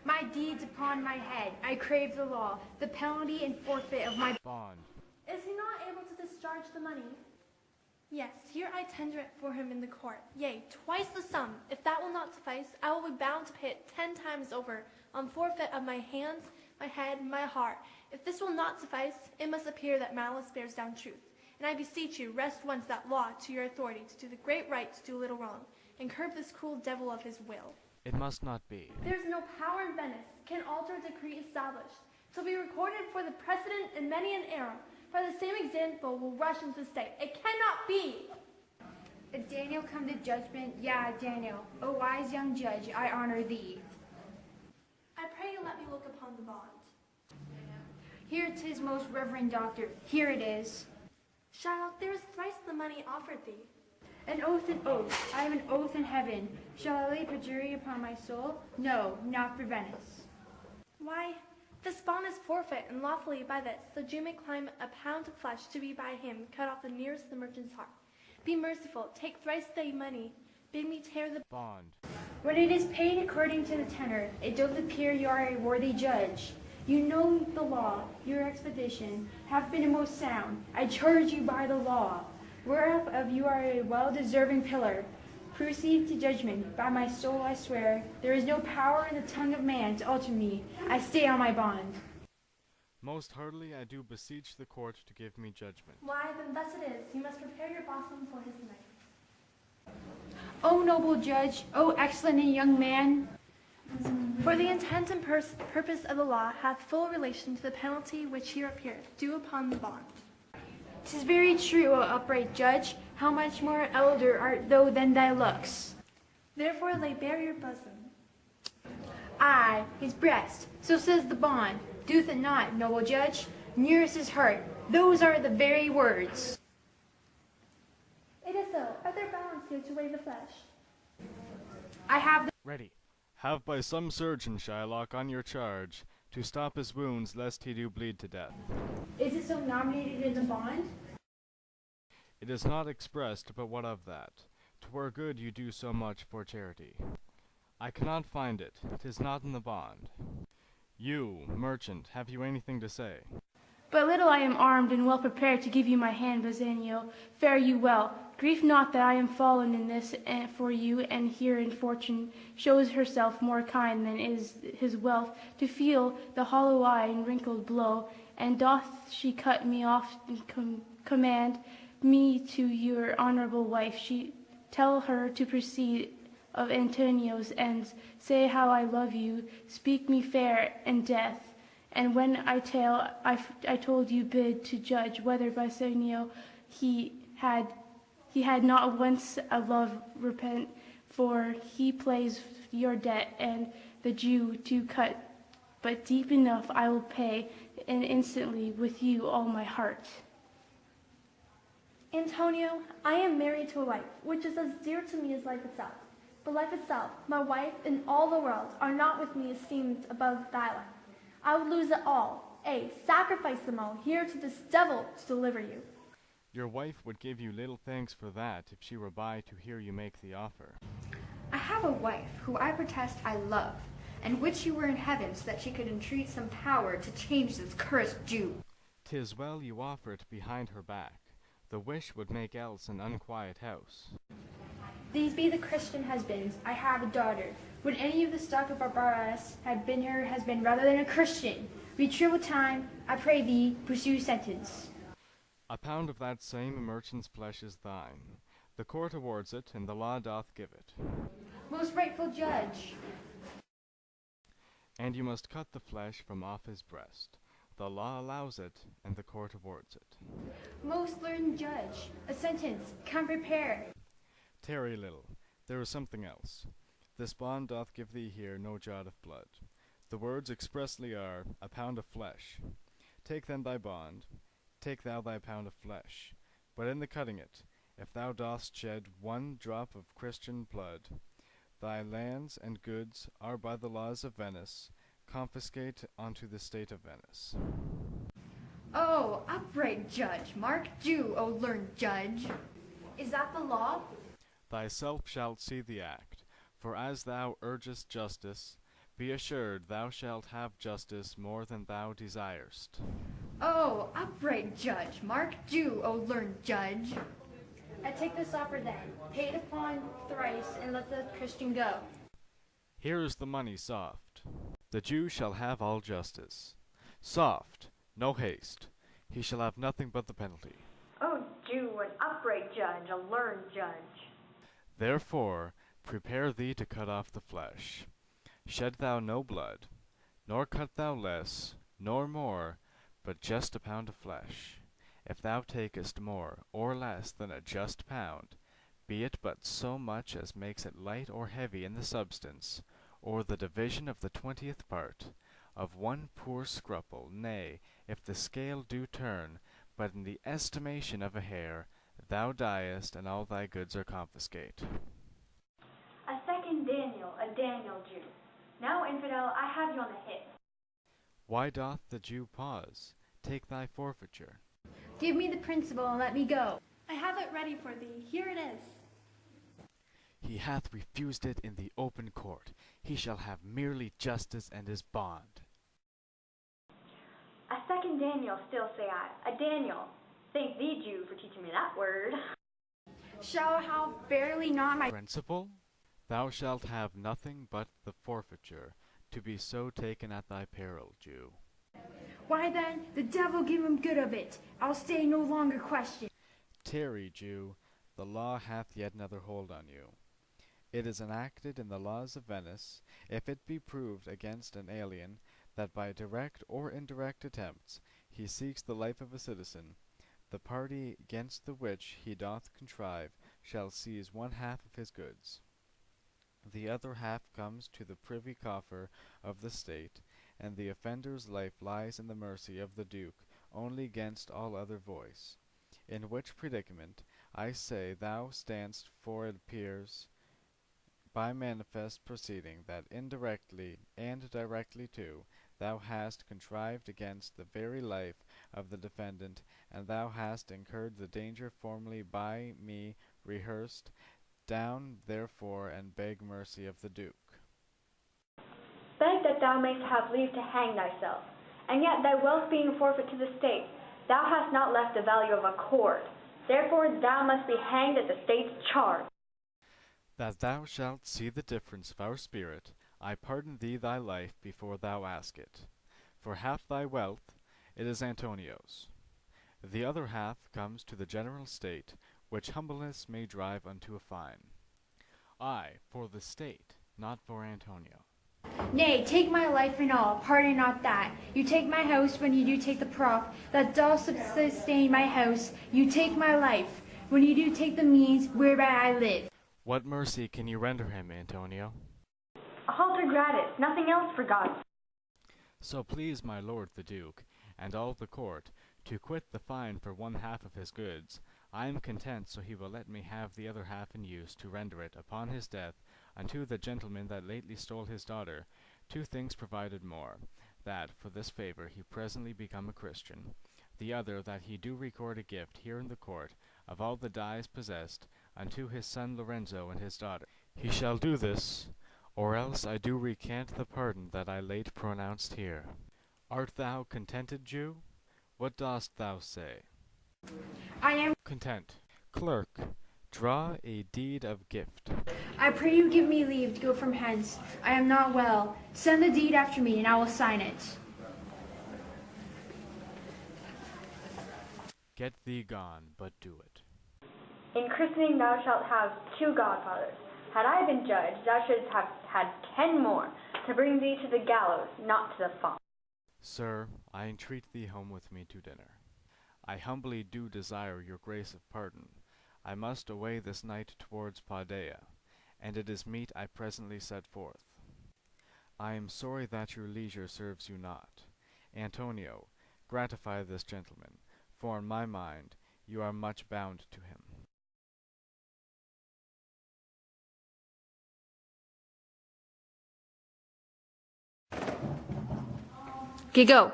My deeds upon my head, I crave the law, the penalty and forfeit of my bond. Is he not able to discharge the money? Yes, here I tender it for him in the court. Yea, twice the sum. If that will not suffice, I will be bound to pay it 10 times over, on forfeit of my hands, my head, my heart. If this will not suffice, it must appear that malice bears down truth. And I beseech you, rest once that law to your authority, to do the great right, to do little wrong, and curb this cruel devil of his will. It must not be. There is no power in Venice can alter a decree established. To be recorded for the precedent in many an era, for the same example will rush into the state. It cannot be. If Daniel come to judgment, Daniel, O wise young judge, I honor thee. I pray you let me look upon the bond. Here 'tis, most reverend doctor, here it is. Shylock, there is thrice the money offered thee. An oath, an oath, I have an oath in heaven. Shall I lay perjury upon my soul? No, not for Venice. Why, this bond is forfeit, and lawfully by this the Jew may claim a pound of flesh to be by him cut off the nearest the merchant's heart. Be merciful, take thrice thy money, bid me tear the bond. When it is paid according to the tenor, it doth appear you are a worthy judge. You know the law, your expedition hath been most sound. I charge you by the law, whereof you are a well-deserving pillar. Proceed to judgment, by my soul I swear, there is no power in the tongue of man to alter me. I stay on my bond. Most heartily I do beseech the court to give me judgment. Why, then thus it is. You must prepare your bosom for his knife. O noble judge, O excellent and young man, for the intent and purpose of the law hath full relation to the penalty which here appeareth, due upon the bond. 'Tis very true, O upright judge, how much more elder art thou than thy looks. Therefore lay bare your bosom. Aye, his breast, so says the bond. Doth it not, noble judge? Nearest his heart, those are the very words. It is so. Are there bounds here to weigh the flesh? I have the Ready. Have by some surgeon, Shylock, on your charge, to stop his wounds lest he do bleed to death. Is it so nominated in the bond? It is not expressed, but what of that? 'Twere good you do so much for charity. I cannot find it. 'Tis not in the bond. You, merchant, have you anything to say? But little I am armed and well prepared to give you my hand, Bassanio. Fare you well. Grieve not that I am fallen in this for you, and herein fortune shows herself more kind than is his wealth, to feel the hollow eye and wrinkled blow, and doth she cut me off and command me to your honorable wife. She tell her to proceed of Antonio's ends, say how I love you, speak me fair and death. And when I told you bid to judge whether Bassanio he had not once a love repent, for he plays your debt and the Jew to cut, but deep enough I will pay, and instantly with you all my heart. Antonio, I am married to a wife, which is as dear to me as life itself. But life itself, my wife, and all the world are not with me esteemed above thy life. I would lose it all, sacrifice them all, here to this devil to deliver you. Your wife would give you little thanks for that if she were by to hear you make the offer. I have a wife who I protest I love, and would she were in heaven so that she could entreat some power to change this cursed Jew. 'Tis well you offer it behind her back. The wish would make else an unquiet house. These be the Christian husbands. I have a daughter. Would any of the stock of Barbaras have been her husband rather than a Christian? Retrieve time, I pray thee, pursue sentence. A pound of that same merchant's flesh is thine. The court awards it, and the law doth give it. Most rightful judge. And you must cut the flesh from off his breast. The law allows it, and the court awards it. Most learned judge, a sentence, come prepared. Tarry little, there is something else. This bond doth give thee here no jot of blood. The words expressly are, a pound of flesh. Take then thy bond, take thou thy pound of flesh. But in the cutting it, if thou dost shed one drop of Christian blood, thy lands and goods are by the laws of Venice confiscate unto the state of Venice. Oh, upright judge, mark Jew, O learned judge. Is that the law? Thyself shalt see the act, for as thou urgest justice, Be assured thou shalt have justice more than thou desirest. Oh, upright judge, mark Jew, O learned judge. I take this offer then, pay it upon thrice, and let the Christian go. Here is the money soft. The Jew shall have all justice. Soft, no haste. He shall have nothing but the penalty. O Jew, an upright judge, a learned judge. Therefore, prepare thee to cut off the flesh. Shed thou no blood, nor cut thou less, nor more, but just a pound of flesh. If thou takest more or less than a just pound, be it but so much as makes it light or heavy in the substance, or the division of the 20th part, of one poor scruple, nay, if the scale do turn, but in the estimation of a hair, thou diest, and all thy goods are confiscate. A second Daniel, a Daniel Jew. Now, infidel, I have you on the hip. Why doth the Jew pause? Take thy forfeiture. Give me the principal and let me go. I have it ready for thee. Here it is. He hath refused it in the open court. He shall have merely justice and his bond. A second Daniel, still say I. A Daniel. Thank thee, Jew, for teaching me that word. Shall have barely not my Principal, thou shalt have nothing but the forfeiture, to be so taken at thy peril, Jew. Why then, the devil give him good of it. I'll stay no longer questioned. Tarry, Jew, the law hath yet another hold on you. It is enacted in the laws of Venice, if it be proved against an alien, that by direct or indirect attempts he seeks the life of a citizen, the party against the which he doth contrive shall seize 1/2 of his goods. The other half comes to the privy coffer of the state, and the offender's life lies in the mercy of the Duke only against all other voice. In which predicament, I say, thou standst, for it appears by manifest proceeding that indirectly and directly too thou hast contrived against the very life of the defendant, and thou hast incurred the danger formerly by me rehearsed. Down, therefore, and beg mercy of the Duke. Beg that thou mayst have leave to hang thyself, and yet thy wealth being forfeit to the state, thou hast not left the value of a cord. Therefore thou must be hanged at the state's charge. That thou shalt see the difference of our spirit, I pardon thee thy life before thou ask it. For half thy wealth, it is Antonio's. The other half comes to the general state, which humbleness may drive unto a fine. I, for the state, not for Antonio. Nay, take my life and all, pardon not that. You take my house when you do take the prop that doth sustain my house. You take my life when you do take the means whereby I live. What mercy can you render him, Antonio? A halter gratis, nothing else for God. So please my lord the Duke, and all the court, to quit the fine for 1/2 of his goods. I am content, so he will let me have the other half in use to render it upon his death unto the gentleman that lately stole his daughter. 2 things provided more, that for this favour he presently become a Christian. The other, that he do record a gift here in the court of all the dies possessed unto his son Lorenzo and his daughter. He shall do this, or else I do recant the pardon that I late pronounced here. Art thou contented, Jew? What dost thou say? I am. Content. Clerk, draw a deed of gift. I pray you give me leave to go from hence. I am not well. Send the deed after me, and I will sign it. Get thee gone, but do it. In christening thou shalt have 2 godfathers. Had I been judge, thou shouldst have had 10 more, to bring thee to the gallows, not to the font. Sir, I entreat thee home with me to dinner. I humbly do desire your grace of pardon. I must away this night towards Padea, and it is meet I presently set forth. I am sorry that your leisure serves you not. Antonio, gratify this gentleman, for in my mind you are much bound to him. Okay, go.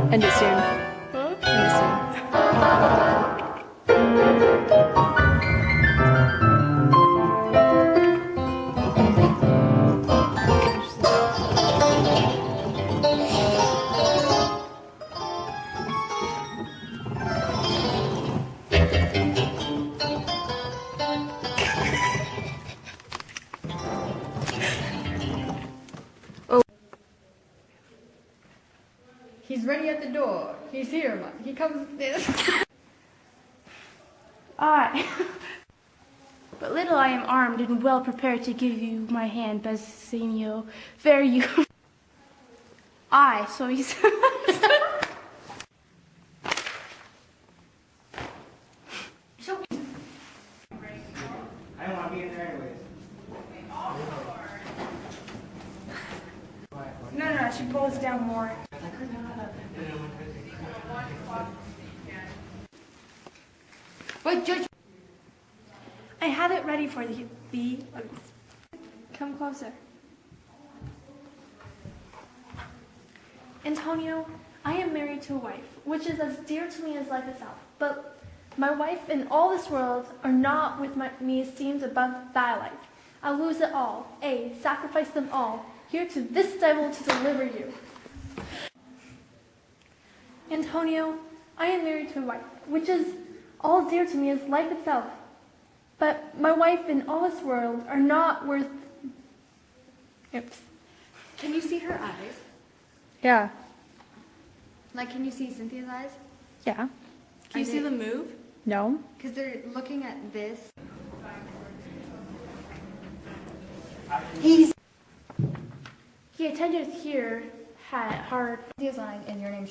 End it soon. Huh? End it soon. He's ready at the door. He's here. He comes this. I. But little I am armed and well prepared to give you my hand, Bassanio. Fare you. I. So he says. I don't want to be in there anyways. No, she pulls down more. But Judge, I have it ready for thee. Come closer. Antonio, I am married to a wife, which is as dear to me as life itself. But my wife and all this world are not with me esteemed above thy life. I'll lose it all, sacrifice them all, here to this devil to deliver you. Antonio, I am married to a wife, which is all dear to me as life itself. But my wife and all this world are not worth... Oops. can you see her eyes? Yeah. Like, can you see Cynthia's eyes? Yeah. Can you see them move? No. Because they're looking at this. He attendeth here, had hard. Cynthia's line in your name.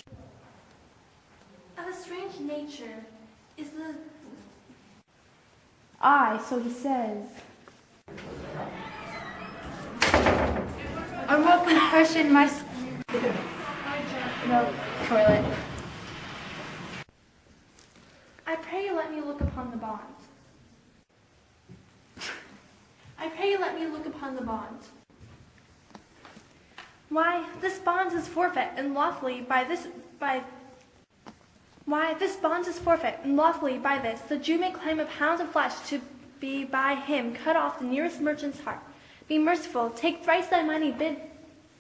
Of a strange nature is the... I. So he says. Unwelcome question, my No. toilet. I pray you let me look upon the bond. I pray you let me look upon the bond. Why, this bond is forfeit and lawfully by this, Why, this bond is forfeit and lawfully by this, the Jew may claim a pound of flesh to be by him cut off the nearest merchant's heart. Be merciful, take thrice thy money, bid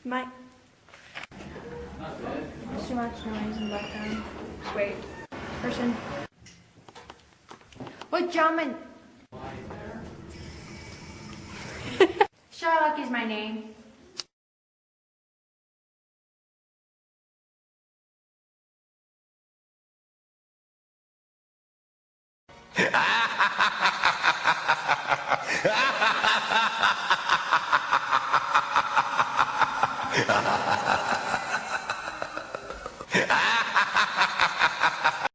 my... Too much noise in the background. Just wait. Person. What gentleman? Sherlock is my name. Ha ha ha ha ha!